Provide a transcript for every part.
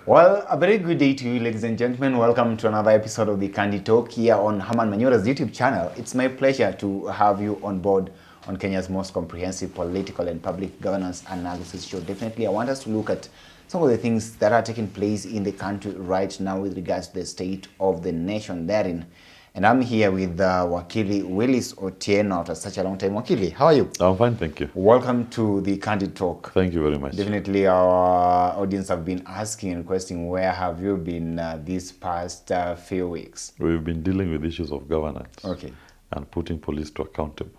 Well, a very good day to you, ladies and gentlemen. Welcome to another episode of the Candy Talk here on Herman Manyora's YouTube channel. It's my pleasure to have you on board on Kenya's most comprehensive political and public governance analysis show. Definitely, I want us to look at some of the things that are taking place in the country right now with regards to the state of the nation therein. And I'm here with Wakili Willis Otieno after such a long time. Wakili, how are you? I'm fine, thank you. Welcome to the Candid Talk. Thank you very much. Definitely our audience have been asking and requesting, where have you been these past few weeks? We've been dealing with issues of governance and putting police to accountable.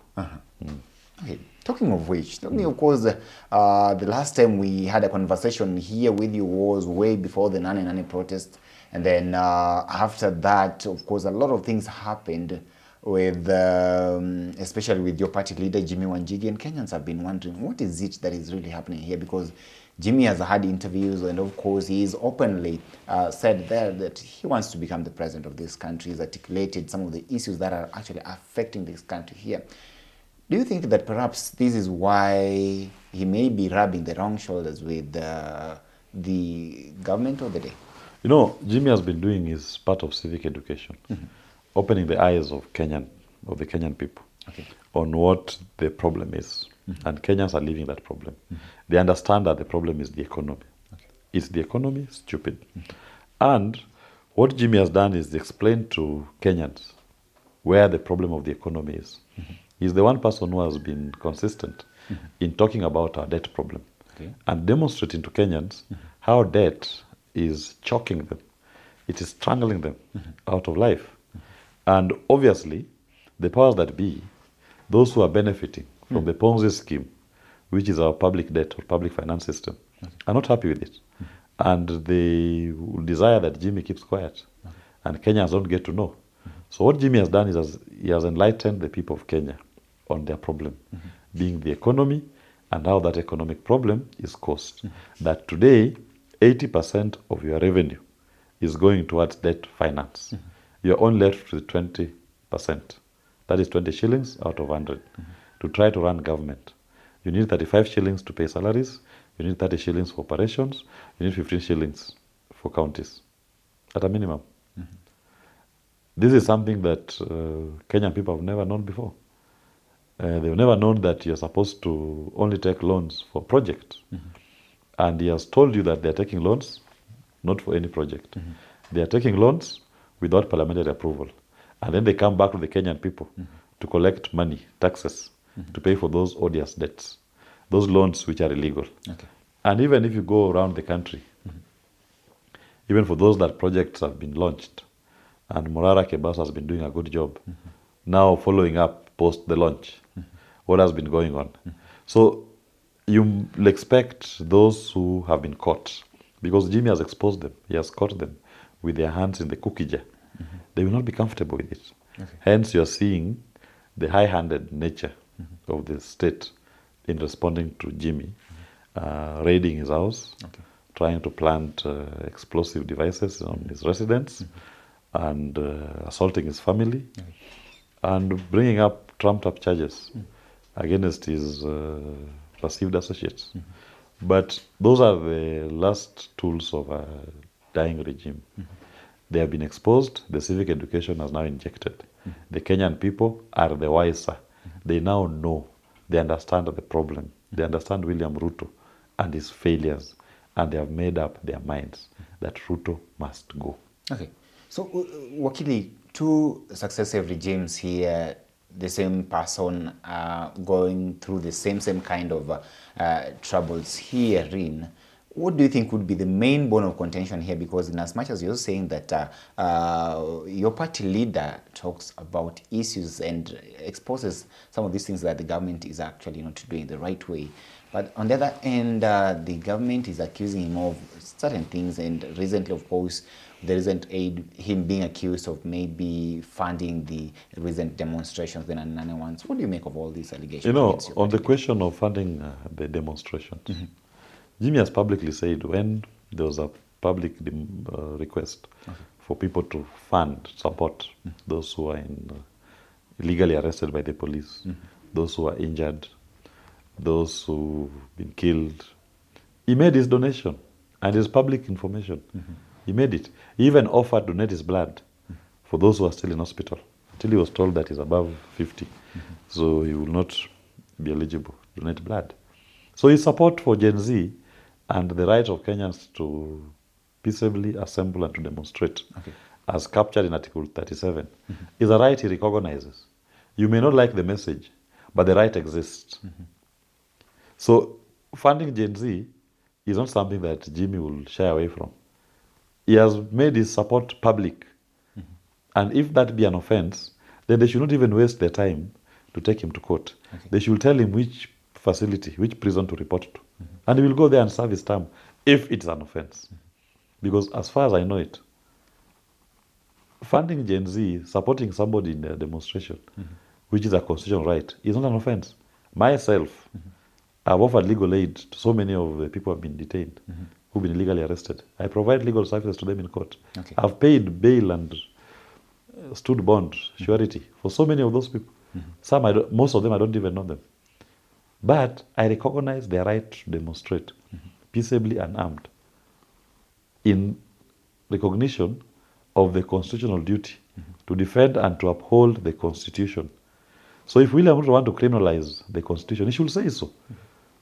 Okay. Talking of which, of course, the last time we had a conversation here with you was way before the Nane protest. And then after that, of course, a lot of things happened with, especially with your party leader, Jimmy Wanjigi, and Kenyans have been wondering, what is it that is really happening here? Because Jimmy has had interviews, and of course, he's openly said there that he wants to become the president of this country. He's articulated some of the issues that are actually affecting this country here. Do you think that perhaps this is why he may be rubbing the wrong shoulders with the government of the day? You know, Jimmy has been doing his part of civic education, opening the eyes of the Kenyan people on what the problem is. And Kenyans are living that problem. They understand that the problem is the economy. Is the economy stupid? And what Jimmy has done is explain to Kenyans where the problem of the economy is. He's the one person who has been consistent in talking about our debt problem and demonstrating to Kenyans how debt is choking them. It is strangling them out of life. And obviously, the powers that be, those who are benefiting from the Ponzi scheme, which is our public debt or public finance system, are not happy with it. And they desire that Jimmy keeps quiet and Kenyans don't get to know. So what Jimmy has done is he has enlightened the people of Kenya on their problem, being the economy and how that economic problem is caused. That today, 80% of your revenue is going towards debt finance. You're only left with 20%. That is 20 shillings out of 100 to try to run government. You need 35 shillings to pay salaries. You need 30 shillings for operations. You need 15 shillings for counties at a minimum. This is something that Kenyan people have never known before. They've never known that you're supposed to only take loans for projects. And he has told you that they're taking loans, not for any project. They are taking loans without parliamentary approval. And then they come back to the Kenyan people to collect money, taxes, to pay for those odious debts, those loans which are illegal. And even if you go around the country, even for those that projects have been launched, and Morara Kebas has been doing a good job, now following up post the launch, what has been going on. So you will expect those who have been caught, because Jimmy has exposed them, he has caught them with their hands in the cookie jar. They will not be comfortable with it. Hence, you are seeing the high-handed nature of the state in responding to Jimmy, raiding his house, trying to plant explosive devices on his residence, and assaulting his family, and bringing up trumped-up charges against his perceived associates. But those are the last tools of a dying regime. They have been exposed. The civic education has now injected. The Kenyan people are the wiser. They now know. They understand the problem. They understand William Ruto and his failures. And they have made up their minds that Ruto must go. Okay. So, Wakili, two successive regimes here, the same person going through the same kind of troubles herein. What do you think would be the main bone of contention here? Because in as much as you're saying that your party leader talks about issues and exposes some of these things that the government is actually not doing the right way. But on the other end, the government is accusing him of certain things. And recently, of course, there isn't him being accused of maybe funding the recent demonstrations, the Nane ones. What do you make of all these allegations? You know, on the question of funding the demonstrations, Jimmy has publicly said when there was a public request for people to fund, support those who are illegally arrested by the police, those who are injured, those who've been killed, he made his donation And it's public information. He made it. He even offered to donate his blood for those who are still in hospital, until he was told that he's above 50. So he will not be eligible to donate blood. So his support for Gen Z and the right of Kenyans to peaceably assemble and to demonstrate, as captured in Article 37, is a right he recognizes. You may not like the message, but the right exists. So funding Gen Z is not something that Jimmy will shy away from. He has made his support public. And if that be an offense, then they should not even waste their time to take him to court. They should tell him which facility, which prison to report to. And he will go there and serve his term if it's an offense. Because as far as I know it, funding Gen Z, supporting somebody in a demonstration, which is a constitutional right, is not an offense. Myself, I've offered legal aid to so many of the people who have been detained, who've been illegally arrested. I provide legal services to them in court. I've paid bail and stood bond, surety, for so many of those people. Most of them, I don't even know them. But I recognize their right to demonstrate peaceably and armed in recognition of the constitutional duty to defend and to uphold the Constitution. So if William Ruto want to criminalize the Constitution, he should say so.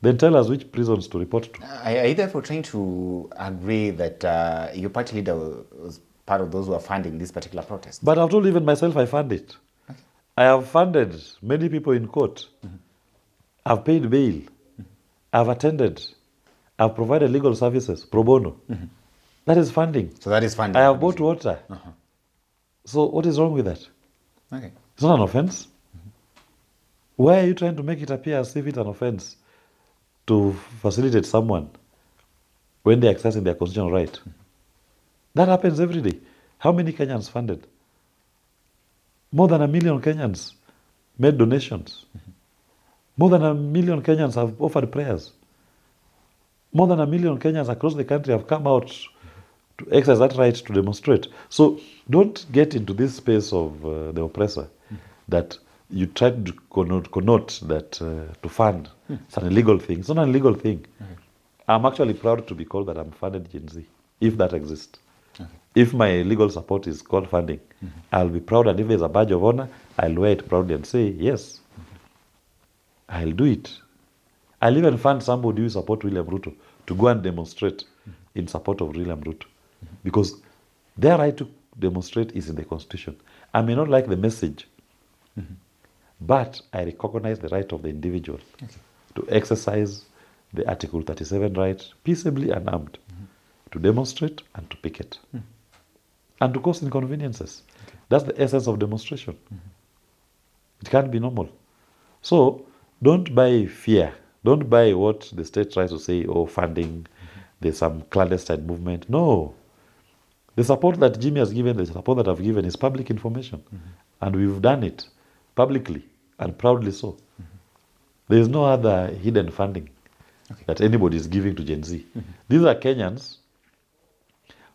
Then tell us which prisons to report to. Are you therefore trying to agree that your party leader was part of those who are funding this particular protest? But I've told even myself I fund it. I have funded many people in court. I've paid bail. I've attended. I've provided legal services pro bono. That is funding. So that is funding. I have bought water. So what is wrong with that? It's not an offense. Why are you trying to make it appear as if it's an offense to facilitate someone when they're exercising their constitutional right? That happens every day. How many Kenyans funded? More than 1 million Kenyans made donations. More than 1 million Kenyans have offered prayers. More than 1 million Kenyans across the country have come out to exercise that right to demonstrate. So don't get into this space of the oppressor that you try to connote that to fund. It's an illegal thing. It's not an illegal thing. I'm actually proud to be called that I'm funded Gen Z, if that exists. If my legal support is called funding, I'll be proud, and if there's a badge of honor, I'll wear it proudly and say, yes, I'll do it. I'll even fund somebody who support William Ruto to go and demonstrate in support of William Ruto. Because their right to demonstrate is in the Constitution. I may not like the message, but I recognize the right of the individual to exercise the Article 37 right peaceably and armed, to demonstrate and to picket, and to cause inconveniences. That's the essence of demonstration. It can't be normal. So don't buy fear. Don't buy what the state tries to say, oh, funding, there's some clandestine movement. No. The support that Jimmy has given, the support that I've given is public information. And we've done it publicly and proudly so. There is no other hidden funding that anybody is giving to Gen Z. These are Kenyans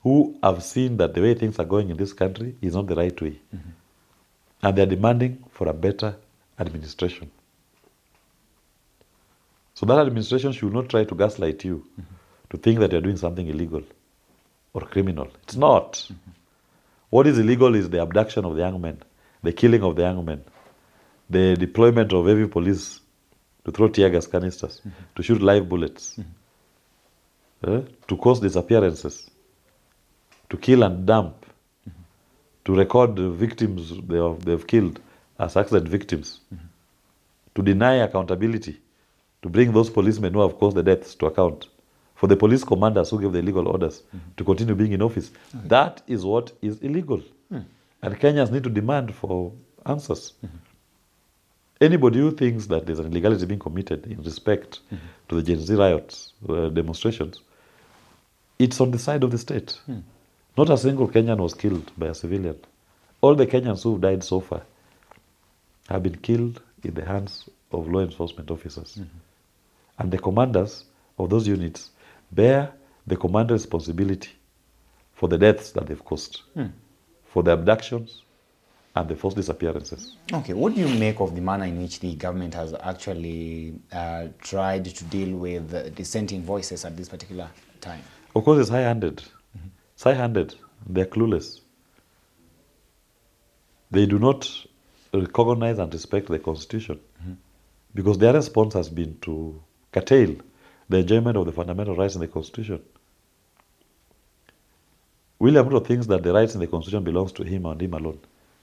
who have seen that the way things are going in this country is not the right way. And they're demanding for a better administration. So that administration should not try to gaslight you to think that you're doing something illegal or criminal. It's not. What is illegal is the abduction of the young men, the killing of the young men, the deployment of heavy police to throw tear gas canisters, to shoot live bullets, to cause disappearances, to kill and dump, to record the victims they've killed as accident victims, to deny accountability, to bring those policemen who have caused the deaths to account, for the police commanders who gave the illegal orders to continue being in office. That is what is illegal. And Kenyans need to demand for answers. Anybody who thinks that there's an illegality being committed in respect to the Gen Z riots, demonstrations, it's on the side of the state. Not a single Kenyan was killed by a civilian. All the Kenyans who've died so far have been killed in the hands of law enforcement officers. And the commanders of those units bear the command responsibility for the deaths that they've caused, for the abductions and the forced disappearances. Okay, what do you make of the manner in which the government has actually tried to deal with dissenting voices at this particular time. Of course, it's high-handed. It's high-handed. They're clueless. They do not recognize and respect the Constitution because their response has been to curtail the enjoyment of the fundamental rights in the Constitution. William Ruto thinks that the rights in the Constitution belongs to him and him alone,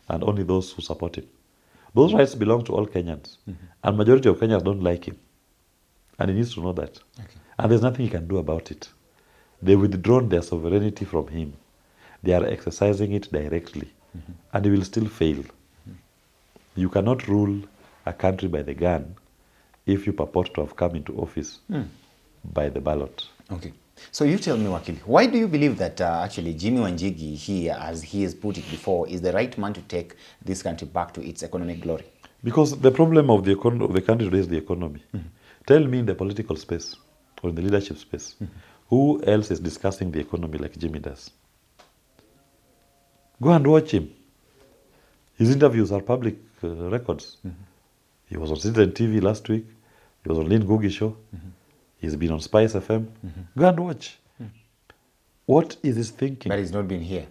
and only those who support him. Those rights belong to all Kenyans, and majority of Kenyans don't like him, and he needs to know that. Okay. And there's nothing he can do about it. They've withdrawn their sovereignty from him. They are exercising it directly, and he will still fail. You cannot rule a country by the gun if you purport to have come into office by the ballot. Okay. So you tell me, Wakili, why do you believe that actually Jimmy Wanjigi here, as he has put it before, is the right man to take this country back to its economic glory? Because the problem of the country today is the economy. Tell me in the political space or in the leadership space, who else is discussing the economy like Jimmy does? Go and watch him. His interviews are public records. He was on Citizen TV last week. He was on Lynn Ngugi show. He's been on Spice FM. Go and watch. What is his thinking? But he's not been here.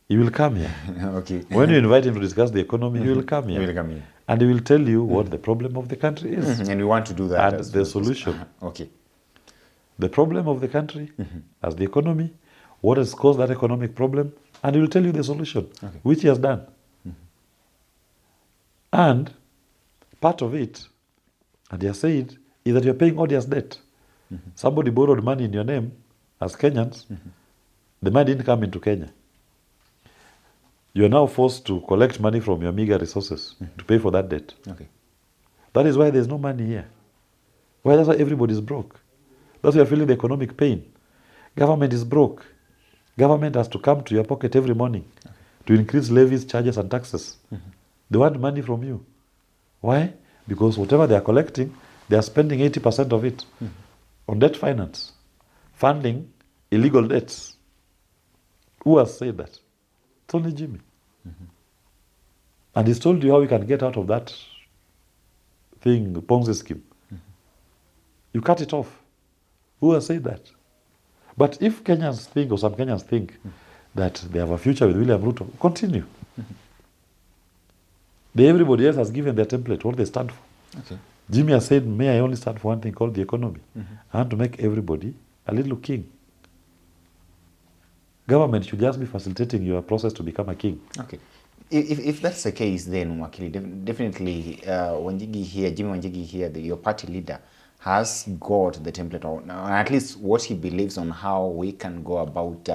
He will come here. Okay. When you invite him to discuss the economy, he will come here. He will come here. And he will tell you what the problem of the country is. And we want to do that. And as the well. solution. Okay. The problem of the country as the economy, what has caused that economic problem, and he will tell you the solution, which he has done. And part of it, and he has said, is that you're paying odious debt. Somebody borrowed money in your name as Kenyans. The money didn't come into Kenya. You are now forced to collect money from your meager resources to pay for that debt. Okay. That is why there's no money here. That's why everybody is broke. That's why you're feeling the economic pain. Government is broke. Government has to come to your pocket every morning to increase levies, charges, and taxes. They want money from you. Why? Because whatever they are collecting, they are spending 80% of it on debt finance, funding illegal debts. Who has said that? It's only Jimmy. And he's told you how you can get out of that thing, the Ponzi scheme. You cut it off. Who has said that? But if Kenyans think, or some Kenyans think, that they have a future with William Ruto, continue. Everybody else has given their template, what they stand for. Okay. Jimmy has said, may I only stand for one thing called the economy. I want to make everybody a little king. Government should just be facilitating your process to become a king. Okay. If that's the case, then Wakili, definitely Wanjigi here, Jimmy Wanjigi here, your party leader, has got the template, or at least what he believes on how we can go about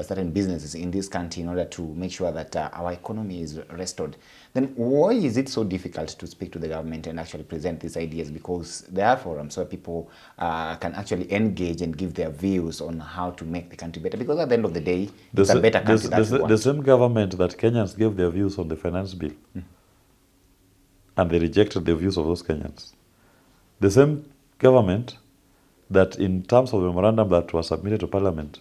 certain businesses in this country in order to make sure that our economy is restored. Then why is it so difficult to speak to the government and actually present these ideas? Because there are forums where people can actually engage and give their views on how to make the country better. Because at the end of the day, it's a better country that we want. The same government that Kenyans gave their views on the finance bill, and they rejected the views of those Kenyans. The same government that in terms of the memorandum that was submitted to Parliament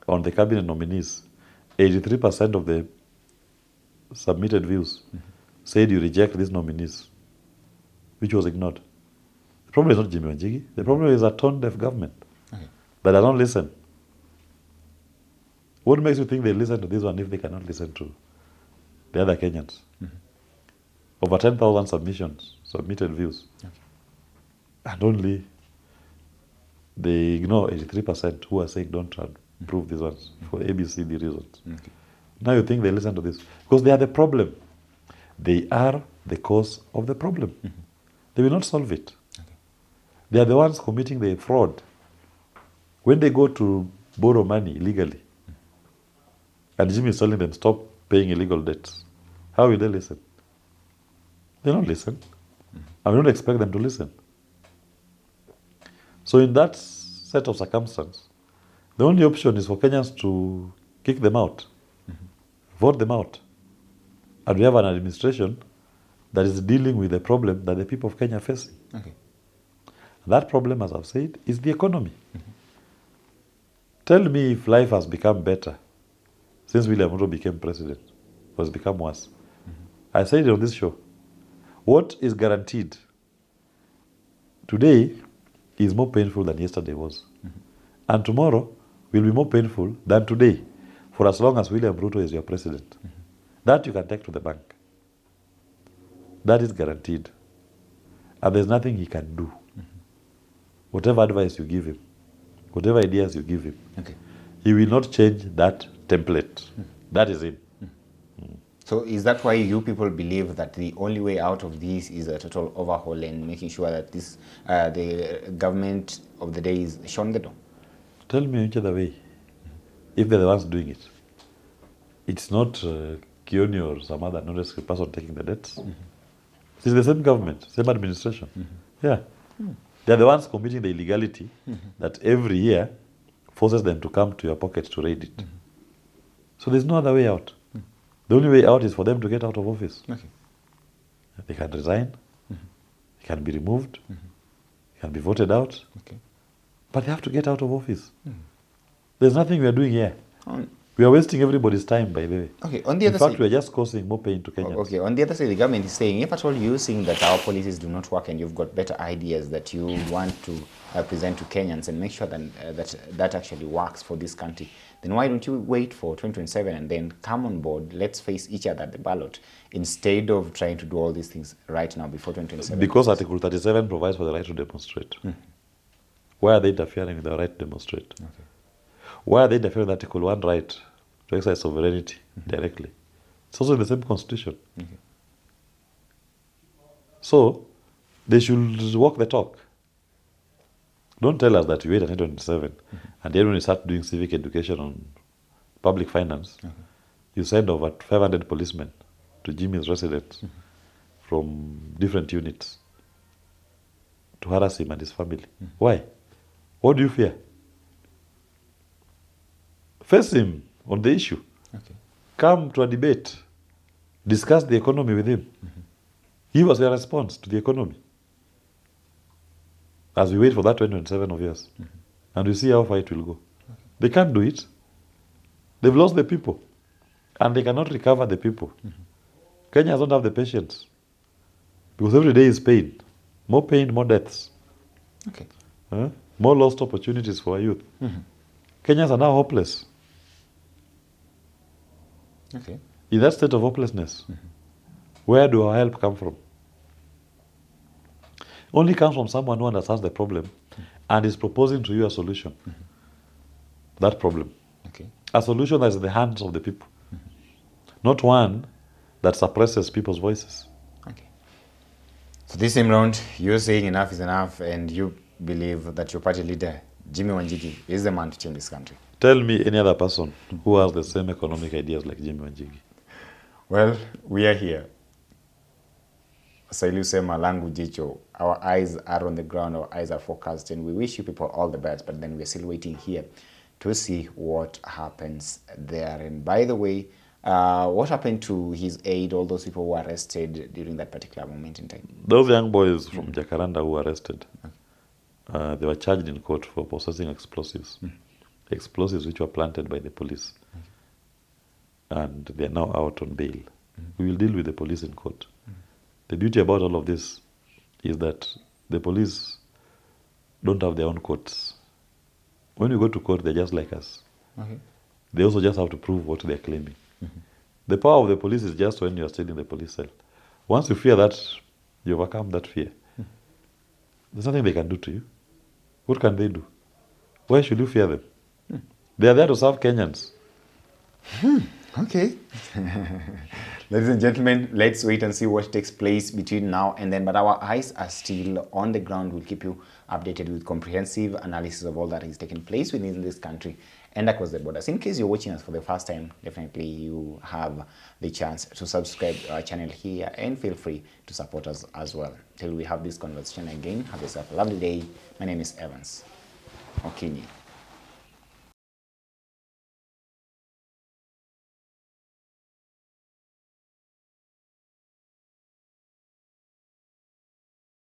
on the cabinet nominees, 83% of the submitted views said you reject these nominees, which was ignored. The problem is not Jimmy Wanjigi. The problem is a tone-deaf government that does not listen. What makes you think they listen to this one if they cannot listen to the other Kenyans? Over 10,000 submitted views. And only they ignore 83% who are saying don't approve these ones for ABCD reasons. Now you think they listen to this because they are the problem. They are the cause of the problem. They will not solve it. They are the ones committing the fraud. When they go to borrow money illegally, and Jimmy is telling them stop paying illegal debts, how will they listen? They don't listen. And we don't expect them to listen. So in that set of circumstances, the only option is for Kenyans to kick them out, vote them out. And we have an administration that is dealing with the problem that the people of Kenya are facing. That problem, as I've said, is the economy. Tell me if life has become better since William Ruto became president, or has become worse. I said it on this show. What is guaranteed today is more painful than yesterday was. And tomorrow will be more painful than today, for as long as William Ruto is your president. That you can take to the bank. That is guaranteed. And there's nothing he can do. Whatever advice you give him, whatever ideas you give him, he will not change that template. That is it. So is that why you people believe that the only way out of this is a total overhaul and making sure that this the government of the day is shown the door? Tell me which other way, if they're the ones doing it. It's not Kioni or some other non-rescue person taking the debts. It's the same government, same administration. Yeah. They're the ones committing the illegality that every year forces them to come to your pocket to raid it. So there's no other way out. The only way out is for them to get out of office. They can resign, they can be removed, they can be voted out, but they have to get out of office. There's nothing we are doing here. We are wasting everybody's time, by the way. On the other In fact, side, we are just causing more pain to Kenyans. On the other side, the government is saying, if at all you're seeing that our policies do not work and you've got better ideas that you want to present to Kenyans and make sure that that actually works for this country, then why don't you wait for 2027 and then come on board, let's face each other at the ballot, instead of trying to do all these things right now before 2027? Because Article 37 provides for the right to demonstrate. Why are they interfering with the right to demonstrate? Why are they interfering with Article 1 right to exercise sovereignty directly? It's also in the same constitution. So, they should walk the talk. Don't tell us that you wait until 2027 and then when you start doing civic education on public finance, you send over 500 policemen to Jimmy's residence from different units to harass him and his family. Why? What do you fear? Face him on the issue. Come to a debate. Discuss the economy with him. Give us your response to the economy. As we wait for that 2027 of yours. And we see how far it will go. They can't do it. They've lost the people. And they cannot recover the people. Kenyans don't have the patience. Because every day is pain. More pain, more deaths. More lost opportunities for our youth. Kenyans are now hopeless. In that state of hopelessness, where do our help come from? Only comes from someone who understands the problem and is proposing to you a solution. That problem. A solution that is in the hands of the people. Not one that suppresses people's voices. So this time round, you're saying enough is enough and you believe that your party leader, Jimmy Wanjigi, is the man to change this country. Tell me any other person who has the same economic ideas like Jimmy Wanjigi. Well, we are here. Sailusema langu jicho. Our eyes are on the ground, our eyes are focused, and we wish you people all the best, but then we're still waiting here to see what happens there. And by the way, what happened to his aide, all those people who were arrested during that particular moment in time? Those young boys from Jacaranda who were arrested, they were charged in court for possessing explosives. Explosives which were planted by the police. And they are now out on bail. We will deal with the police in court. The beauty about all of this is that the police don't have their own courts. When you go to court, they're just like us. They also just have to prove what they're claiming. The power of the police is just when you're still in the police cell. Once you fear that, you overcome that fear. There's nothing they can do to you. What can they do? Why should you fear them? They are there to serve Kenyans. Okay. Ladies and gentlemen, let's wait and see what takes place between now and then. But our eyes are still on the ground. We'll keep you updated with comprehensive analysis of all that is taking place within this country and across the borders. In case you're watching us for the first time, definitely you have the chance to subscribe to our channel here and feel free to support us as well. Till we have this conversation again, have yourself a lovely day. My name is Evans Okinyi.